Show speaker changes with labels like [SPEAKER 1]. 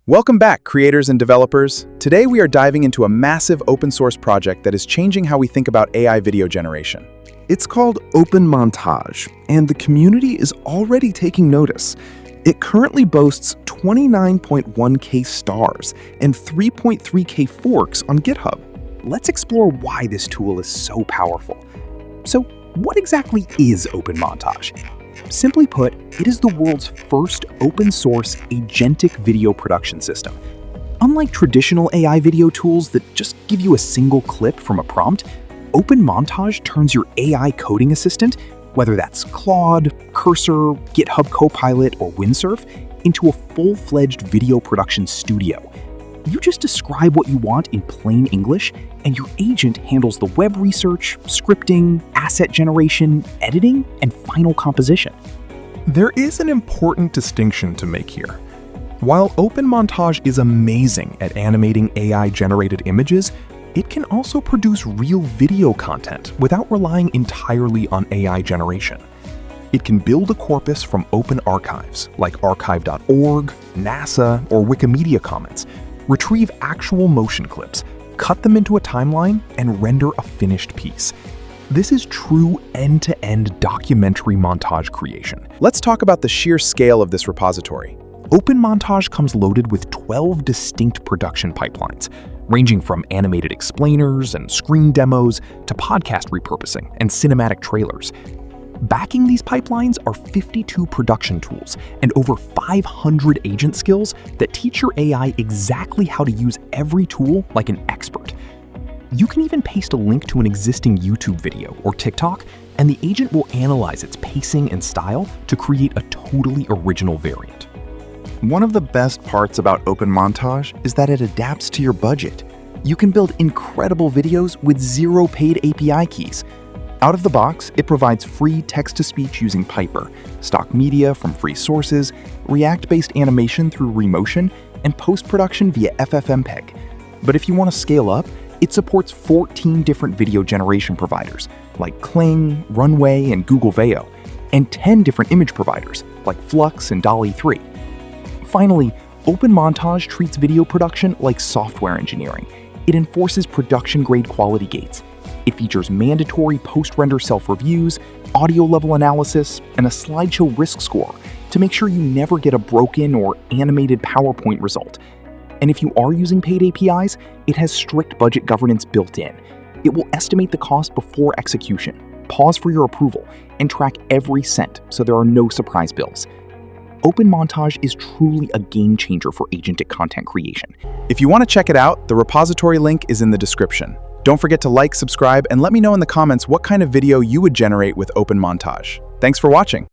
[SPEAKER 1] Welcome back, creators and developers. Today we are diving into a massive open source project that is changing how we think about AI video generation.
[SPEAKER 2] It's called OpenMontage, and the community is already taking notice. It currently boasts 29.1K stars and 3.3K forks on GitHub.
[SPEAKER 3] Let's explore why this tool is so powerful. So, what exactly is OpenMontage? Simply put, it is the world's first open-source agentic video production system. Unlike traditional AI video tools that just give you a single clip from a prompt, OpenMontage turns your AI coding assistant, whether that's Claude, Cursor, GitHub Copilot, or Windsurf, into a full-fledged video production studio. You just describe what you want in plain English, and your agent handles the web research, scripting, asset generation, editing, and final composition.
[SPEAKER 4] There is an important distinction to make here. While OpenMontage is amazing at animating AI-generated images, it can also produce real video content without relying entirely on AI generation. It can build a corpus from open archives like archive.org, NASA, or Wikimedia Commons, retrieve actual motion clips, cut them into a timeline, and render a finished piece. This is true end-to-end documentary montage creation.
[SPEAKER 1] Let's talk about the sheer scale of this repository.
[SPEAKER 4] OpenMontage comes loaded with 12 distinct production pipelines, ranging from animated explainers and screen demos to podcast repurposing and cinematic trailers. Backing these pipelines are 52 production tools and over 500 agent skills that teach your AI exactly how to use every tool like an expert. You can even paste a link to an existing YouTube video or TikTok, and the agent will analyze its pacing and style to create a totally original variant.
[SPEAKER 2] One of the best parts about OpenMontage is that it adapts to your budget. You can build incredible videos with zero paid API keys. Out of the box, it provides free text-to-speech using Piper, stock media from free sources, React-based animation through Remotion, and post-production via FFmpeg. But if you want to scale up, it supports 14 different video generation providers, like Kling, Runway, and Google Veo, and 10 different image providers, like Flux and DALL-E 3. Finally, OpenMontage treats video production like software engineering. It enforces production-grade quality gates. It features mandatory post-render self-reviews, audio-level analysis, and a slideshow risk score to make sure you never get a broken or animated PowerPoint result. And if you are using paid APIs, it has strict budget governance built in. It will estimate the cost before execution, pause for your approval, and track every cent so there are no surprise bills. OpenMontage is truly a game changer for agentic content creation.
[SPEAKER 1] If you want to check it out, the repository link is in the description. Don't forget to like, subscribe, and let me know in the comments what kind of video you would generate with OpenMontage. Thanks for watching.